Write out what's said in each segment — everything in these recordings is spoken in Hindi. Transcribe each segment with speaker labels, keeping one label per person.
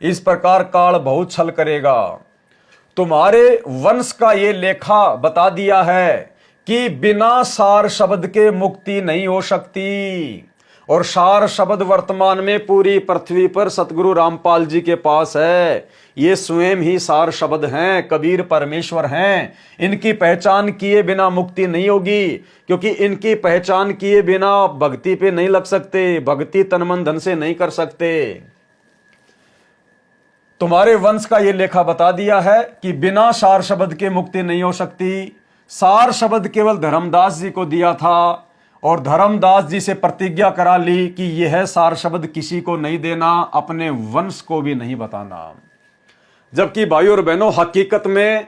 Speaker 1: इस प्रकार काल बहुत छल करेगा। तुम्हारे वंश का ये लेखा बता दिया है कि बिना सार शब्द के मुक्ति नहीं हो सकती। और सार शब्द वर्तमान में पूरी पृथ्वी पर सतगुरु रामपाल जी के पास है। ये स्वयं ही सार शब्द हैं, कबीर परमेश्वर हैं। इनकी पहचान किए बिना मुक्ति नहीं होगी, क्योंकि इनकी पहचान किए बिना भक्ति पे नहीं लग सकते, भक्ति तन मन धन से नहीं कर सकते। तुम्हारे वंश का ये लेखा बता दिया है कि बिना सार शब्द के मुक्ति नहीं हो सकती। सार शब्द केवल धर्मदास जी को दिया था, और धर्मदास जी से प्रतिज्ञा करा ली कि यह सार शब्द किसी को नहीं देना, अपने वंश को भी नहीं बताना। जबकि भाइयों और बहनों, हकीकत में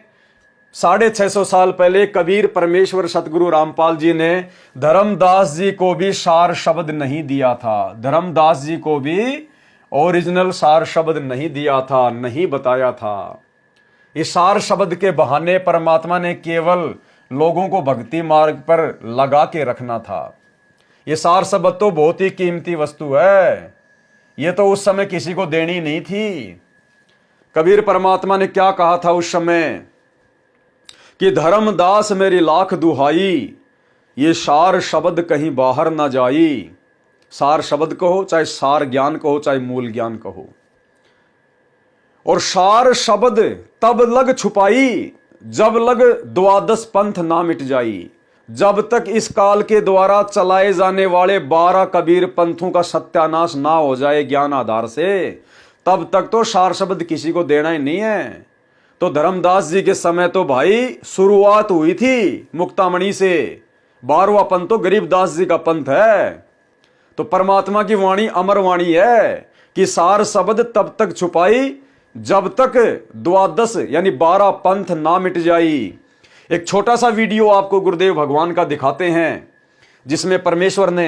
Speaker 1: 650 साल पहले कबीर परमेश्वर सतगुरु रामपाल जी ने धर्मदास जी को भी सार शब्द नहीं दिया था। धर्मदास जी को भी ओरिजिनल सार शब्द नहीं दिया था, नहीं बताया था। इस सार शब्द के बहाने परमात्मा ने केवल लोगों को भक्ति मार्ग पर लगा के रखना था। ये सार शब्द तो बहुत ही कीमती वस्तु है, ये तो उस समय किसी को देनी नहीं थी। कबीर परमात्मा ने क्या कहा था उस समय कि धर्मदास मेरी लाख दुहाई, ये सार शब्द कहीं बाहर ना जाई। सार शब्द कहो, चाहे सार ज्ञान कहो, चाहे मूल ज्ञान कहो। और सार शब्द तब लग छुपाई जब लग द्वादश पंथ ना मिट जाई। जब तक इस काल के द्वारा चलाए जाने वाले 12 कबीर पंथों का सत्यानाश ना हो जाए ज्ञान आधार से, तब तक तो सार शब्द किसी को देना ही नहीं है। तो धर्मदास जी के समय तो भाई शुरुआत हुई थी मुक्तामणि से। 12वां पंथ तो गरीबदास जी का पंथ है। तो परमात्मा की वाणी अमर वाणी है कि सार शब्द तब तक छुपाई जब तक द्वादश यानी 12 पंथ ना मिट जाई। एक छोटा सा वीडियो आपको गुरुदेव भगवान का दिखाते हैं, जिसमें परमेश्वर ने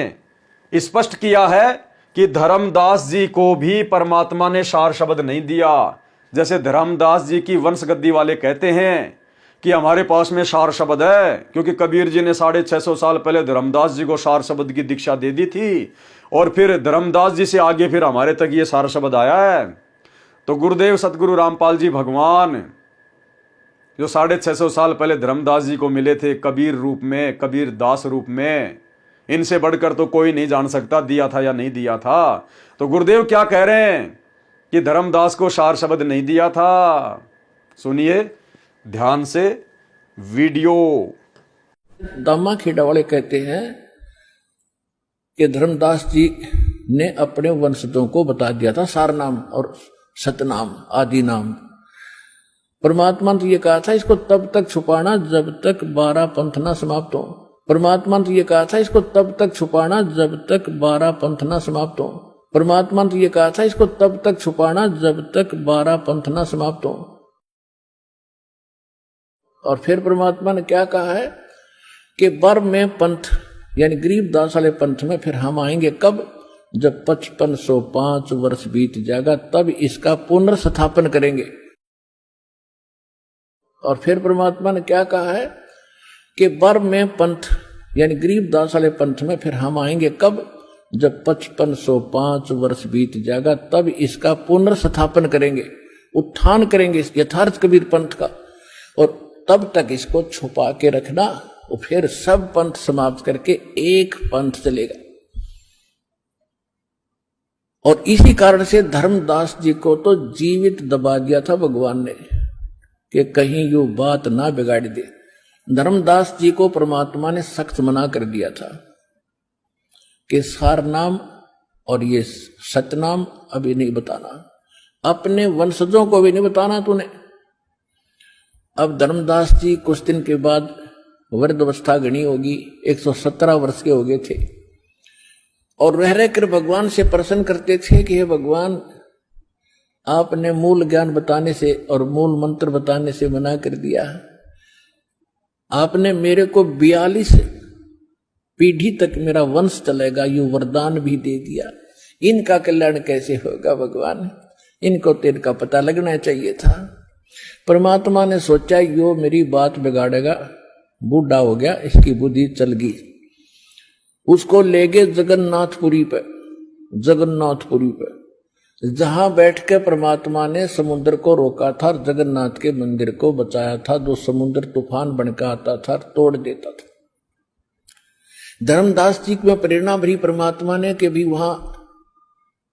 Speaker 1: स्पष्ट किया है कि धर्मदास जी को भी परमात्मा ने सार शब्द नहीं दिया। जैसे धर्मदास जी की वंश गद्दी वाले कहते हैं कि हमारे पास में सार शब्द है, क्योंकि कबीर जी ने 650 साल पहले धर्मदास जी को सार शब्द की दीक्षा दे दी थी, और फिर धर्मदास जी से आगे फिर हमारे तक ये सार शब्द आया है। तो गुरुदेव सतगुरु रामपाल जी भगवान जो 650 साल पहले धर्मदास जी को मिले थे कबीर रूप में, कबीर दास रूप में, इनसे बढ़कर तो कोई नहीं जान सकता दिया था या नहीं दिया था। तो गुरुदेव क्या कह रहे हैं कि धर्मदास को सार शब्द नहीं दिया था। सुनिए ध्यान से वीडियो।
Speaker 2: दामा खेड़ा वाले कहते हैं कि धर्मदास जी ने अपने वंशजों को बता दिया था सार नाम और सतनाम आदि नाम। परमात्मा ने तो ये कहा था इसको तब तक छुपाना जब तक 12 पंथ ना समाप्त हो। परमात्मा ने तो ये कहा था इसको तब तक छुपाना जब तक 12 पंथ ना समाप्त हो। परमात्मा ने तो ये कहा था इसको तब तक छुपाना जब तक 12 पंथ ना समाप्त हो। और फिर परमात्मा ने क्या कहा है कि बर में पंथ यानी गरीबदास वाले पंथ में फिर हम आएंगे कब, जब 5505 वर्ष बीत जाएगा, तब इसका पुनर्स्थापन करेंगे। और फिर परमात्मा ने क्या कहा है कि बर में पंथ यानी गरीबदास वाले पंथ में फिर हम आएंगे कब, जब 5505 वर्ष बीत जाएगा, तब इसका पुनर्स्थापन करेंगे, उत्थान करेंगे इस यथार्थ कबीर पंथ का। और तब तक इसको छुपा के रखना, और फिर सब पंथ समाप्त करके एक पंथ चलेगा। और इसी कारण से धर्मदास जी को तो जीवित दबा दिया था भगवान ने कि कहीं यू बात ना बिगाड़ दे। धर्मदास जी को परमात्मा ने सख्त मना कर दिया था कि सार नाम और ये सतनाम अभी नहीं बताना, अपने वंशजों को भी नहीं बताना तूने। अब धर्मदास जी कुछ दिन के बाद वृद्धावस्था गणी होगी, 117 वर्ष के हो गए थे, और रह रहकर भगवान से प्रश्न करते थे कि हे भगवान, आपने मूल ज्ञान बताने से और मूल मंत्र बताने से मना कर दिया। आपने मेरे को 42 पीढ़ी तक मेरा वंश चलेगा यूं वरदान भी दे दिया। इनका कल्याण कैसे होगा भगवान, इनको तो इनका पता लगना चाहिए था। परमात्मा ने सोचा यो मेरी बात बिगाड़ेगा, बूढ़ा हो गया, इसकी बुद्धि चल गई। उसको ले गए जगन्नाथपुरी पे, जगन्नाथपुरी पे जहां बैठ के परमात्मा ने समुद्र को रोका था और जगन्नाथ के मंदिर को बचाया था, जो समुद्र तूफान बनकर आता था और तोड़ देता था। धर्मदास जी में प्रेरणा भरी परमात्मा ने कि भी वहां,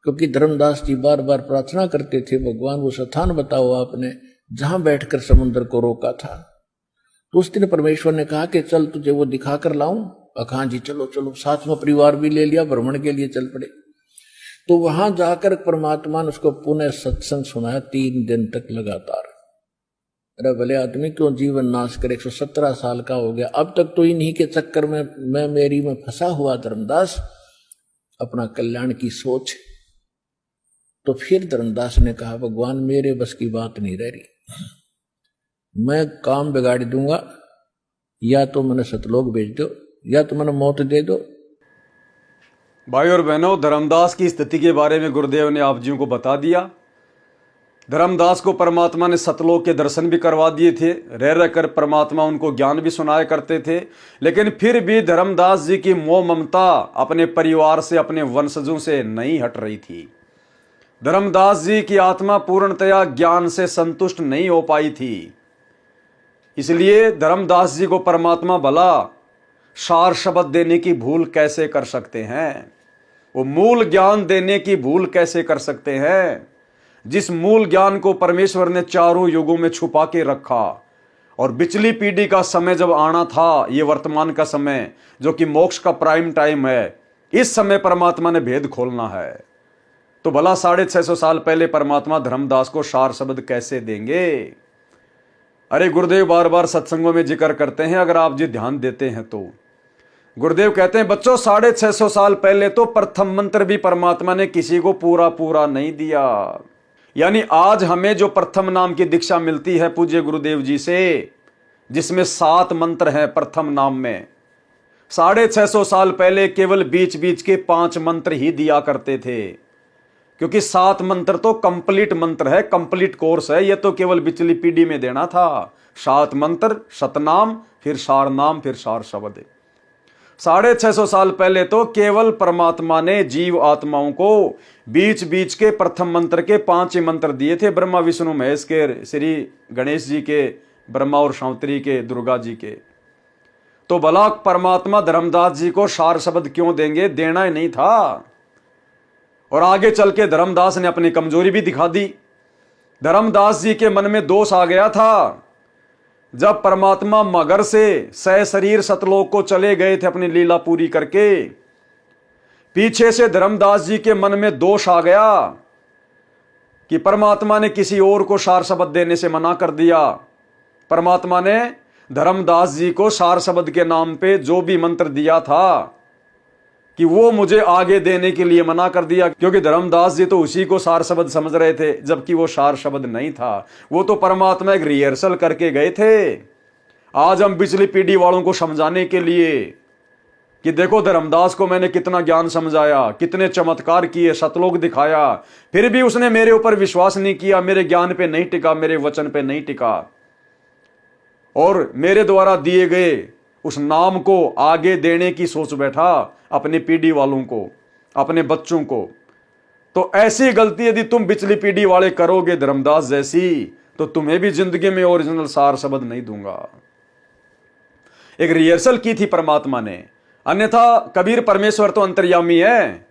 Speaker 2: क्योंकि धर्मदास जी बार बार प्रार्थना करते थे, भगवान वो स्थान बताओ आपने जहां बैठकर समुद्र को रोका था। तो उस दिन परमेश्वर ने कहा कि चल तुझे वो दिखा कर लाऊं। हाँ जी चलो चलो, साथ में परिवार भी ले लिया, भ्रमण के लिए चल पड़े। तो वहां जाकर परमात्मा ने उसको पुनः सत्संग सुनाया 3 दिन तक लगातार। अरे भले आदमी क्यों जीवन नाश करे, 117 साल का हो गया, अब तक तो इन्हीं के चक्कर में मेरी में फंसा हुआ धर्मदास, अपना कल्याण की सोच। तो फिर धर्मदास ने कहा भगवान मेरे बस की बात नहीं रह रही, मैं काम बिगाड़ दूंगा, या तो मैंने सतलोक भेज दो या तो मैंने मौत दे दो।
Speaker 1: भाई और बहनों, धर्मदास की स्थिति के बारे में गुरुदेव ने आप जी को बता दिया। धर्मदास को परमात्मा ने सतलोक के दर्शन भी करवा दिए थे, रह रहकर परमात्मा उनको ज्ञान भी सुनाया करते थे, लेकिन फिर भी धर्मदास जी की मोह ममता अपने परिवार से, अपने वंशजों से नहीं हट रही थी। धर्मदास जी की आत्मा पूर्णतया ज्ञान से संतुष्ट नहीं हो पाई थी। इसलिए धर्मदास जी को परमात्मा भला सार शब्द देने की भूल कैसे कर सकते हैं, वो मूल ज्ञान देने की भूल कैसे कर सकते हैं, जिस मूल ज्ञान को परमेश्वर ने चारों युगों में छुपा के रखा। और पिछली पीढ़ी का समय जब आना था, ये वर्तमान का समय जो कि मोक्ष का प्राइम टाइम है, इस समय परमात्मा ने भेद खोलना है। तो भला 650 साल पहले परमात्मा धर्मदास को सार शब्द कैसे देंगे। अरे गुरुदेव बार बार सत्संगों में जिक्र करते हैं, अगर आप जी ध्यान देते हैं तो गुरुदेव कहते हैं बच्चों 650 साल पहले तो प्रथम मंत्र भी परमात्मा ने किसी को पूरा नहीं दिया। यानी आज हमें जो प्रथम नाम की दीक्षा मिलती है पूज्य गुरुदेव जी से, जिसमें 7 मंत्र हैं प्रथम नाम में, 650 साल पहले केवल बीच बीच के 5 मंत्र ही दिया करते थे, क्योंकि 7 मंत्र तो कंप्लीट मंत्र है, कंप्लीट कोर्स है। यह तो केवल पिछली पीढ़ी में देना था। 7 मंत्र, सतनाम, फिर सार नाम, फिर सार शब्द। 650 साल पहले तो केवल परमात्मा ने जीव आत्माओं को बीच बीच के प्रथम मंत्र के 5 मंत्र दिए थे, ब्रह्मा विष्णु महेश के, श्री गणेश जी के, ब्रह्मा और शांतरी के, दुर्गा जी के। तो भला परमात्मा धर्मदास जी को सार शब्द क्यों देंगे, देना ही नहीं था। और आगे चल के धर्मदास ने अपनी कमजोरी भी दिखा दी। धर्मदास जी के मन में दोष आ गया था, जब परमात्मा मगर से सहशरीर सतलोक को चले गए थे अपनी लीला पूरी करके, पीछे से धर्मदास जी के मन में दोष आ गया कि परमात्मा ने किसी और को सार शब्द देने से मना कर दिया। परमात्मा ने धर्मदास जी को सार शब्द के नाम पे जो भी मंत्र दिया था कि वो मुझे आगे देने के लिए मना कर दिया, क्योंकि धर्मदास जी तो उसी को सार शब्द समझ रहे थे, जबकि वो सार शब्द नहीं था। वो तो परमात्मा एक रिहर्सल करके गए थे। आज हम पिछली पीढ़ी वालों को समझाने के लिए कि देखो धर्मदास को मैंने कितना ज्ञान समझाया, कितने चमत्कार किए, सतलोक दिखाया, फिर भी उसने मेरे ऊपर विश्वास नहीं किया, मेरे ज्ञान पे नहीं टिका, मेरे वचन पे नहीं टिका, और मेरे द्वारा दिए गए उस नाम को आगे देने की सोच बैठा अपनी पीढ़ी वालों को, अपने बच्चों को। तो ऐसी गलती यदि तुम पिछली पीढ़ी वाले करोगे धर्मदास जैसी, तो तुम्हें भी जिंदगी में ओरिजिनल सार शब्द नहीं दूंगा। एक रिहर्सल की थी परमात्मा ने, अन्यथा कबीर परमेश्वर तो अंतर्यामी है।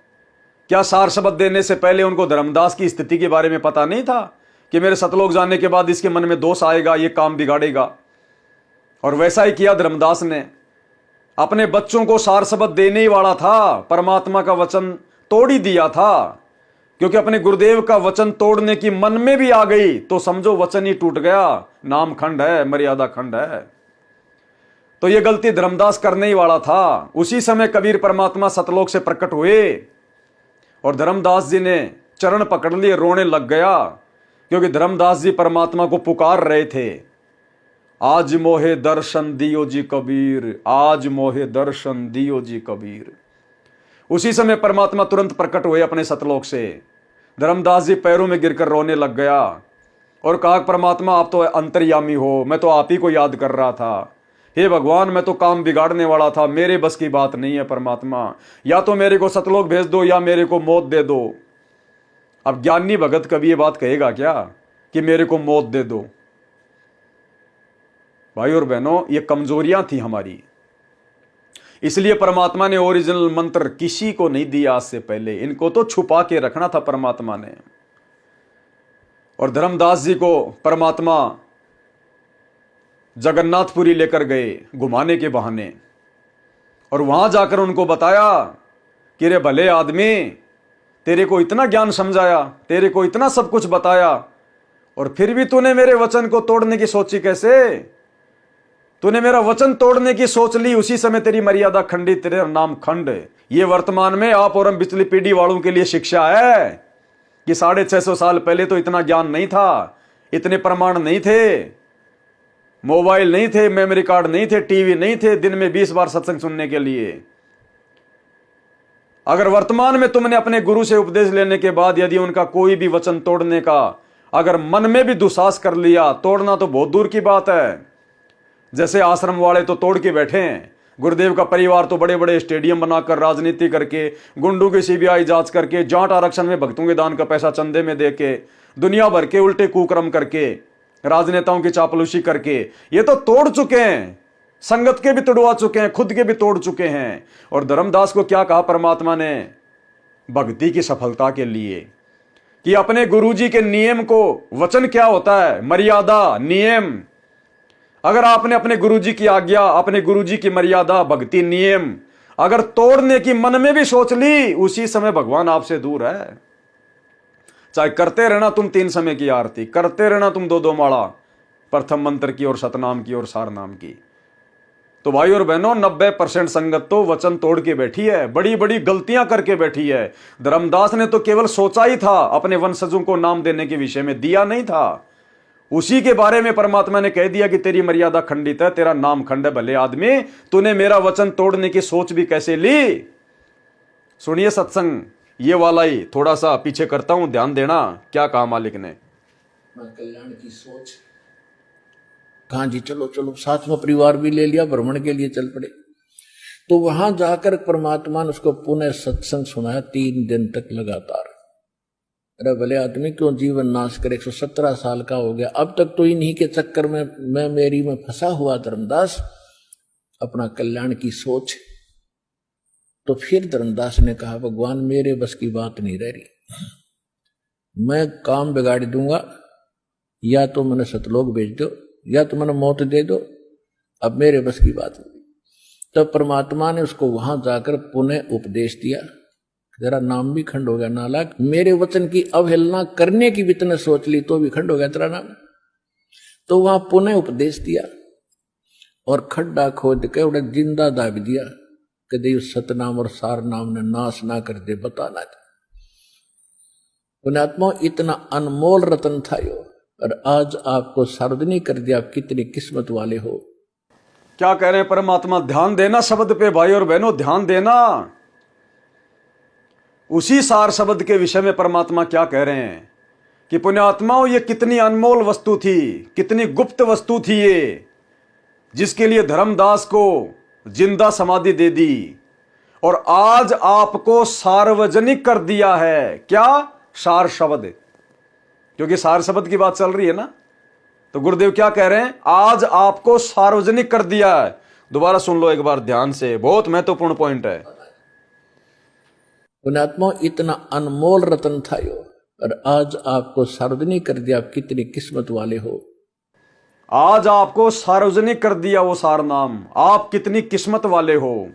Speaker 1: क्या सार शब्द देने से पहले उनको धर्मदास की स्थिति के बारे में पता नहीं था कि मेरे सतलोक जाने के बाद इसके मन में दोष आएगा, ये काम बिगाड़ेगा। और वैसा ही किया धर्मदास ने, अपने बच्चों को सार शब्द देने ही वाला था, परमात्मा का वचन तोड़ ही दिया था, क्योंकि अपने गुरुदेव का वचन तोड़ने की मन में भी आ गई तो समझो वचन ही टूट गया, नाम खंड है, मर्यादा खंड है। तो यह गलती धर्मदास करने ही वाला था। उसी समय कबीर परमात्मा सतलोक से प्रकट हुए और धर्मदास जी ने चरण पकड़ लिए, रोने लग गया, क्योंकि धर्मदास जी परमात्मा को पुकार रहे थे, आज मोहे दर्शन दियो जी कबीर, आज मोहे दर्शन दियो जी कबीर। उसी समय परमात्मा तुरंत प्रकट हुए अपने सतलोक से। धर्मदास जी पैरों में गिरकर रोने लग गया और कहा, परमात्मा आप तो अंतर्यामी हो, मैं तो आप ही को याद कर रहा था। हे भगवान, मैं तो काम बिगाड़ने वाला था, मेरे बस की बात नहीं है परमात्मा, या तो मेरे को सतलोक भेज दो या मेरे को मौत दे दो। अब ज्ञानी भगत कभी ये बात कहेगा क्या कि मेरे को मौत दे दो? भाई और बहनों, ये कमजोरियां थी हमारी, इसलिए परमात्मा ने ओरिजिनल मंत्र किसी को नहीं दिया आज से पहले। इनको तो छुपा के रखना था परमात्मा ने। और धर्मदास जी को परमात्मा जगन्नाथपुरी लेकर गए घुमाने के बहाने, और वहां जाकर उनको बताया कि रे भले आदमी, तेरे को इतना ज्ञान समझाया, तेरे को इतना सब कुछ बताया, और फिर भी तूने मेरे वचन को तोड़ने की सोची कैसे? तूने मेरा वचन तोड़ने की सोच ली, उसी समय तेरी मर्यादा खंडित, तेरा नाम खंड। ये वर्तमान में आप और हम पिछली पीढ़ी वालों के लिए शिक्षा है कि 650 साल पहले तो इतना ज्ञान नहीं था, इतने प्रमाण नहीं थे, मोबाइल नहीं थे, मेमोरी कार्ड नहीं थे, टीवी नहीं थे, दिन में 20 बार सत्संग सुनने के लिए। अगर वर्तमान में तुमने अपने गुरु से उपदेश लेने के बाद यदि उनका कोई भी वचन तोड़ने का अगर मन में भी दुस्साहस कर लिया, तोड़ना तो बहुत दूर की बात है। जैसे आश्रम वाले तो तोड़ के बैठे हैं, गुरुदेव का परिवार तो बड़े बड़े स्टेडियम बनाकर, राजनीति करके, गुंडों की सीबीआई जांच करके, जाट आरक्षण में भक्तों के दान का पैसा चंदे में देके, दुनिया भर के उल्टे कुकर्म करके, राजनेताओं की चापलूसी करके ये तो तोड़ चुके हैं, संगत के भी तोड़वा चुके हैं, खुद के भी तोड़ चुके हैं। और धर्मदास को क्या कहा परमात्मा ने भक्ति की सफलता के लिए कि अपने गुरुजी के नियम को, वचन क्या होता है? मर्यादा, नियम। अगर आपने अपने गुरुजी की आज्ञा, अपने गुरुजी की मर्यादा, भक्ति, नियम अगर तोड़ने की मन में भी सोच ली, उसी समय भगवान आपसे दूर है। चाहे करते रहना तुम 3 समय की आरती, करते रहना तुम 2-2 माला, प्रथम मंत्र की और सतनाम की और सार नाम की। तो भाई और बहनों, 90% संगत तो वचन तोड़ के बैठी है, बड़ी बड़ी गलतियां करके बैठी है। धर्मदास ने तो केवल सोचा ही था, अपने वंशजों को नाम देने के विषय में, दिया नहीं था। उसी के बारे में परमात्मा ने कह दिया कि तेरी मर्यादा खंडित है, तेरा नाम खंड है। भले आदमी, तूने मेरा वचन तोड़ने की सोच भी कैसे ली? सुनिए सत्संग, ये वाला ही थोड़ा सा पीछे करता हूं, ध्यान देना क्या कहा मालिक ने।
Speaker 2: कल्याण की सोच, कहा जी चलो चलो, साथ में परिवार भी ले लिया, भ्रमण के लिए चल पड़े। तो वहां जाकर परमात्मा ने उसको पुनः सत्संग सुनाया 3 दिन तक लगातार। अरे भले आदमी, क्यों जीवन नाश करे, 117 साल का हो गया, अब तक तो इन्हीं के चक्कर में मेरी में फंसा हुआ धर्मदास, अपना कल्याण की सोच। तो फिर धर्मदास ने कहा, भगवान मेरे बस की बात नहीं रह रही, मैं काम बिगाड़ दूंगा, या तो मैंने सतलोक भेज दो या तो मैंने मौत दे दो, अब मेरे बस की बात नहीं। तब परमात्मा ने उसको वहां जाकर पुनः उपदेश दिया। जरा नाम भी खंड हो गया, नालायक, मेरे वचन की अवहेलना करने की भी तूने सोच ली तो भी खंड हो गया तेरा नाम। तो वहां पुनः उपदेश दिया और खड्डा खोद के उन्हें जिंदा दाब दिया, कदे सतनाम और सार नाम ने नाश ना कर दे, बताना था। पुण्यात्मा, इतना अनमोल रतन था यो, और आज आपको सार्वजनिक कर दिया, आप कितनी किस्मत वाले हो।
Speaker 1: क्या कह रहे हैं परमात्मा? ध्यान देना शब्द पे भाई और बहनों, ध्यान देना। उसी सार शब्द के विषय में परमात्मा क्या कह रहे हैं कि पुण्यात्माओं, ये कितनी अनमोल वस्तु थी, कितनी गुप्त वस्तु थी ये, जिसके लिए धर्मदास को जिंदा समाधि दे दी, और आज आपको सार्वजनिक कर दिया है। क्या? सार शब्द, क्योंकि सार शब्द की बात चल रही है ना। तो गुरुदेव क्या कह रहे हैं? आज आपको सार्वजनिक कर दिया है। दोबारा सुन लो एक बार ध्यान से, बहुत महत्वपूर्ण पॉइंट है।
Speaker 2: पुण्यात्मा, इतना अनमोल रतन था यो, और आज आपको सार्वजनिक कर दिया, आप कितनी किस्मत वाले हो।
Speaker 1: आज आपको सार्वजनिक कर दिया वो सार नाम, आप कितनी किस्मत वाले हो।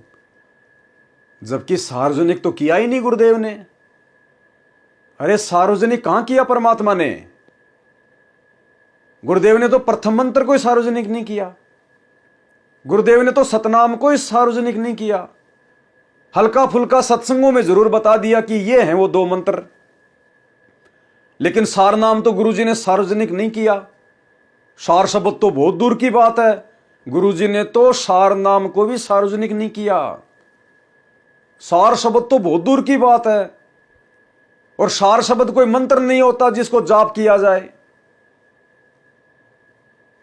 Speaker 1: जबकि सार्वजनिक तो किया ही नहीं गुरुदेव ने। अरे सार्वजनिक कहां किया परमात्मा ने? गुरुदेव ने तो प्रथम मंत्र को ही सार्वजनिक नहीं किया, गुरुदेव ने तो सतनाम को ही सार्वजनिक नहीं किया। हल्का फुल्का सत्संगों में जरूर बता दिया कि ये हैं वो 2 मंत्र, लेकिन सार नाम तो गुरुजी ने सार्वजनिक नहीं किया। सार शब्द तो बहुत दूर की बात है, गुरुजी ने तो सार नाम को भी सार्वजनिक नहीं किया। सार शब्द तो बहुत दूर की बात है, और सार शब्द कोई मंत्र नहीं होता जिसको जाप किया जाए।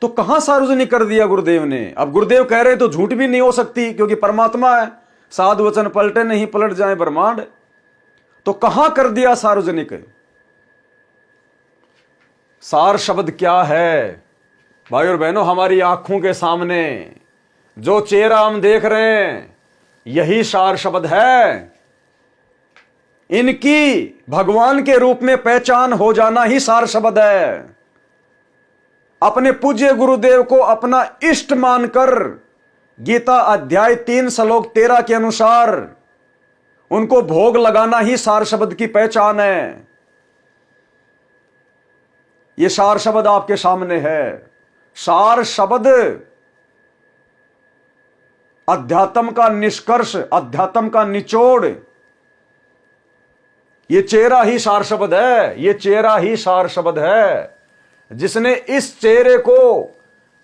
Speaker 1: तो कहां सार्वजनिक कर दिया गुरुदेव ने? अब गुरुदेव कह रहे तो झूठ भी नहीं हो सकती, क्योंकि परमात्मा है, साध वचन पलटे नहीं पलट जाए ब्रह्मांड। तो कहां कर दिया सार्वजनिक? सार शब्द क्या है? भाई और बहनों, हमारी आंखों के सामने जो चेहरा हम देख रहे हैं यही सार शब्द है। इनकी भगवान के रूप में पहचान हो जाना ही सार शब्द है। अपने पूज्य गुरुदेव को अपना इष्ट मानकर गीता अध्याय 3 श्लोक 13 के अनुसार उनको भोग लगाना ही सार शब्द की पहचान है। यह सार शब्द आपके सामने है। सार शब्द अध्यात्म का निष्कर्ष, अध्यात्म का निचोड़, ये चेहरा ही सार शब्द है। ये चेहरा ही सार शब्द है। जिसने इस चेहरे को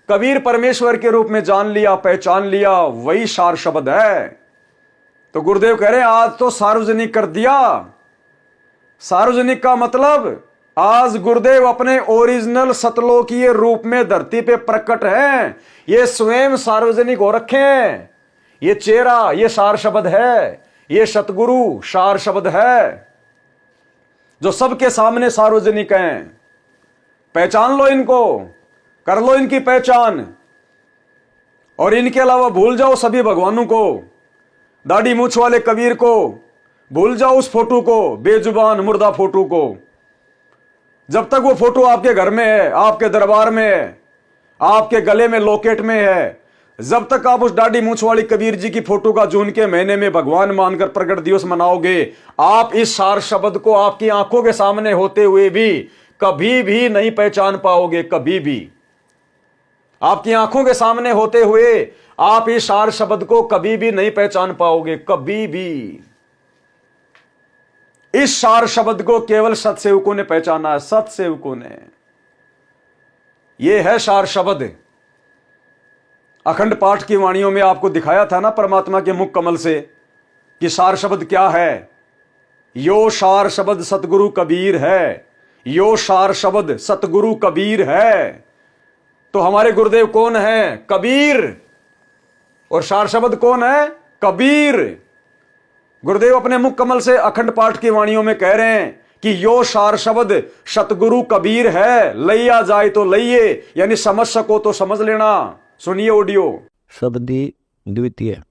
Speaker 1: कबीर परमेश्वर के रूप में जान लिया, पहचान लिया, वही सार शब्द है। तो गुरुदेव कह रहे हैं आज तो सार्वजनिक कर दिया। सार्वजनिक का मतलब आज गुरुदेव अपने ओरिजिनल सतलोकीय रूप में धरती पे प्रकट हैं। ये स्वयं सार्वजनिक हो रखे हैं। ये चेहरा, ये सार शब्द है। ये सतगुरु सार शब्द है जो सबके सामने सार्वजनिक हैं। पहचान लो इनको, कर लो इनकी पहचान। और इनके अलावा भूल जाओ सभी भगवानों को, दाढ़ी मूछ वाले कबीर को भूल जाओ, उस फोटो को, बेजुबान मुर्दा फोटो को। जब तक वो फोटो आपके घर में है, आपके दरबार में है, आपके गले में लॉकेट में है, जब तक आप उस दाढ़ी मूछ वाली कबीर जी की फोटो का जून के महीने में भगवान मानकर प्रकट दिवस मनाओगे, आप इस सार शब्द को आपकी आंखों के सामने होते हुए भी कभी भी नहीं पहचान पाओगे। कभी भी आपकी आंखों के सामने होते हुए आप इस सार शब्द को कभी भी नहीं पहचान पाओगे। कभी भी। इस सार शब्द को केवल सतसेवकों ने पहचाना है। सतसेवकों ने। यह है सार शब्द। अखंड पाठ की वाणियों में आपको दिखाया था ना परमात्मा के मुख कमल से कि सार शब्द क्या है। यो सार शब्द सतगुरु कबीर है। यो सार शब्द सतगुरु कबीर है। तो हमारे गुरुदेव कौन है? कबीर। और सार शब्द कौन है? कबीर। गुरुदेव अपने मुख कमल से अखंड पाठ की वाणियों में कह रहे हैं कि यो सार शब्द सतगुरु कबीर है। लैया जाए तो लइए, यानी समझ सको तो समझ लेना। सुनिए ऑडियो।
Speaker 3: शब्दी द्वितीय।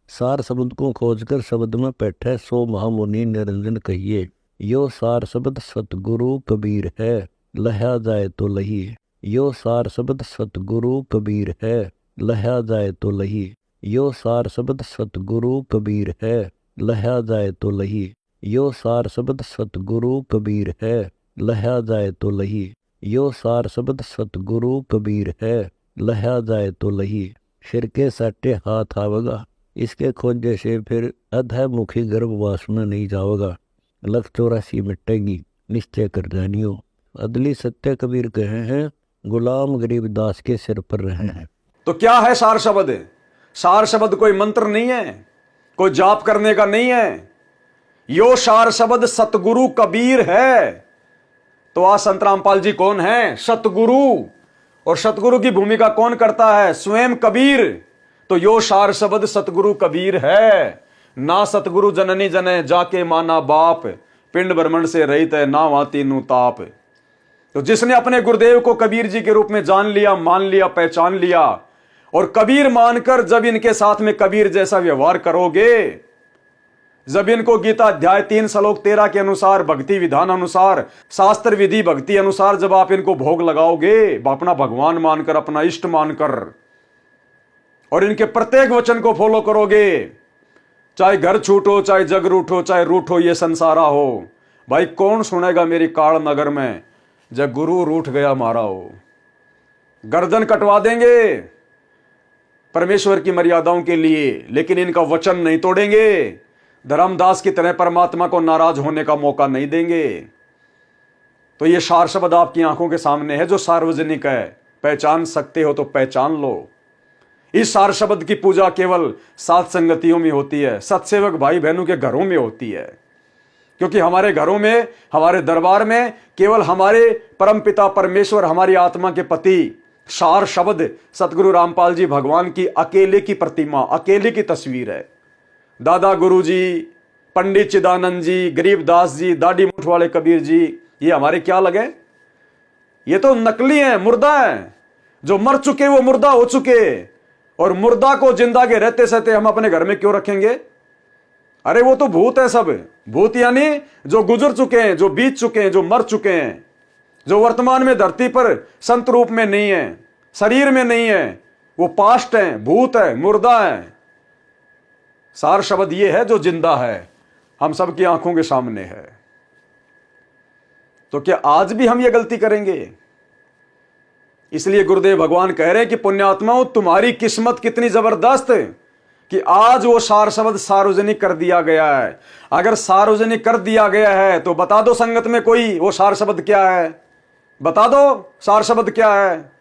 Speaker 3: सार शब्द को खोजकर शब्द में बैठे सो महामुनि निरंजन कहिए। यो सार शब्द सतगुरु कबीर है, लहा जाए तो लही। यो सार शब्द सतगुरु कबीर है, लहा जाए तो लही। यो सार शब्द सतगुरु कबीर है, लहा जाए तो लही। यो सार शब्द सतगुरु कबीर है, लहा जाए तो लही। यो सार शब्द सतगुरु कबीर है, लहा जाए तो लही। सिर के साटे हाथ आवगा, इसके खोजे से फिर अधमुखी गर्भवास में नहीं जाओगा। लख 84 मिटेगी, निश्चय कर जानियो। अदली सत्य कबीर कहे हैं, गुलाम गरीबदास के सिर पर रहे हैं।
Speaker 1: तो क्या है सार शब्द? सार शब्द कोई मंत्र नहीं है, कोई जाप करने का नहीं है। यो सार शब्द सतगुरु कबीर है। तो आज संत रामपाल जी कौन है? सतगुरु। और सतगुरु की भूमिका कौन करता है? स्वयं कबीर। तो यो सार शब्द सतगुरु कबीर है। ना सतगुरु जननी जने जाके माना बाप, पिंड ब्रह्मंड से रहित है ना वाती नु ताप। तो जिसने अपने गुरुदेव को कबीर जी के रूप में जान लिया, मान लिया, पहचान लिया, और कबीर मानकर जब इनके साथ में कबीर जैसा व्यवहार करोगे, जब इनको गीता अध्याय 3 श्लोक 13 के अनुसार, भक्ति विधान अनुसार, शास्त्र विधि भक्ति अनुसार जब आप इनको भोग लगाओगे, अपना भगवान मानकर, अपना इष्ट मानकर, और इनके प्रत्येक वचन को फॉलो करोगे, चाहे घर छूटो, चाहे जग रूठो, चाहे रूठो ये संसारा हो। भाई कौन सुनेगा मेरी काल नगर में जब गुरु रूठ गया मारा हो। गर्दन कटवा देंगे परमेश्वर की मर्यादाओं के लिए, लेकिन इनका वचन नहीं तोड़ेंगे। धर्मदास की तरह परमात्मा को नाराज होने का मौका नहीं देंगे। तो ये सार शब्द आपकी आंखों के सामने है जो सार्वजनिक है। पहचान सकते हो तो पहचान लो। इस सार शब्द की पूजा केवल सात संगतियों में होती है, सत्सेवक भाई बहनों के घरों में होती है। क्योंकि हमारे घरों में, हमारे दरबार में केवल हमारे परमपिता परमेश्वर, हमारी आत्मा के पति, सार शब्द सतगुरु रामपाल जी भगवान की अकेले की प्रतिमा, अकेले की तस्वीर है। दादा गुरु जी, पंडित चिदानंद जी, गरीबदास जी, दाढ़ी मूठ वाले कबीर जी, ये हमारे क्या लगे? ये तो नकली हैं, मुर्दा हैं। जो मर चुके वो मुर्दा हो चुके, और मुर्दा को जिंदा के रहते सहते हम अपने घर में क्यों रखेंगे? अरे वो तो भूत है सब। भूत यानी जो गुजर चुके हैं, जो बीत चुके हैं, जो मर चुके हैं, जो वर्तमान में धरती पर संत रूप में नहीं है, शरीर में नहीं है, वो पास्ट है, भूत है, मुर्दा है। सार शब्द ये है जो जिंदा है, हम सबकी आंखों के सामने है। तो क्या आज भी हम ये गलती करेंगे? इसलिए गुरुदेव भगवान कह रहे हैं कि पुण्यात्माओं, तुम्हारी किस्मत कितनी जबरदस्त है कि आज वो सार शब्द सार्वजनिक कर दिया गया है। अगर सार्वजनिक कर दिया गया है तो बता दो संगत में कोई वो सार शब्द क्या है, बता दो सार शब्द क्या है।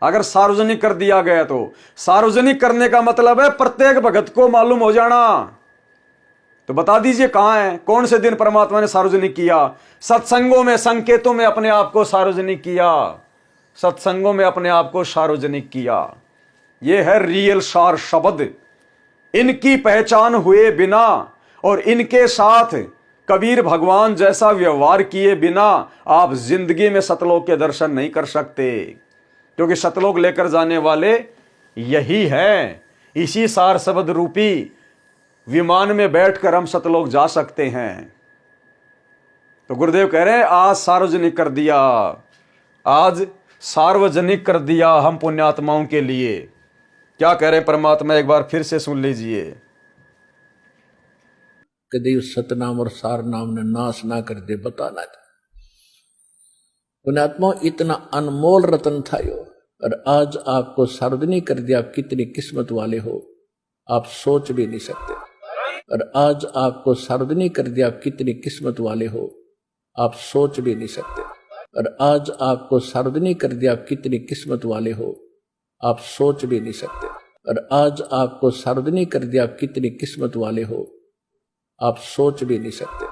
Speaker 1: अगर सार्वजनिक कर दिया गया तो सार्वजनिक करने का मतलब है प्रत्येक भगत को मालूम हो जाना। तो बता दीजिए कहां है, कौन से दिन परमात्मा ने सार्वजनिक किया? सत्संगों में, संकेतों में अपने आप को सार्वजनिक किया, सत्संगों में अपने आप को सार्वजनिक किया। यह है रियल सार शब्द। इनकी पहचान हुए बिना और इनके साथ कबीर भगवान जैसा व्यवहार किए बिना आप जिंदगी में सतलोक के दर्शन नहीं कर सकते, क्योंकि सतलोक लेकर जाने वाले यही है। इसी सार शब्द रूपी विमान में बैठकर हम सतलोक जा सकते हैं। तो गुरुदेव कह रहे हैं आज सार्वजनिक कर दिया, आज सार्वजनिक कर दिया हम पुण्यात्माओं के लिए। क्या कह रहे परमात्मा, एक बार फिर से सुन लीजिए।
Speaker 2: कभी उस सतनाम और सार नाम ने नाश ना कर दे, बताना था पुण्यात्मा, इतना अनमोल रतन था यो, और आज आपको सार्वजनिक कर दिया। आप कितनी किस्मत वाले हो, आप सोच भी नहीं सकते। और आज आपको सार्वजनिक कर दिया, आप कितनी किस्मत वाले हो, आप सोच भी नहीं सकते। और आज आपको सार्वजनिक कर दिया, आप कितनी किस्मत वाले हो, आप सोच भी नहीं सकते। और आज आपको सार्वजनिक कर दिया, आप कितनी किस्मत वाले हो, आप सोच भी नहीं सकते।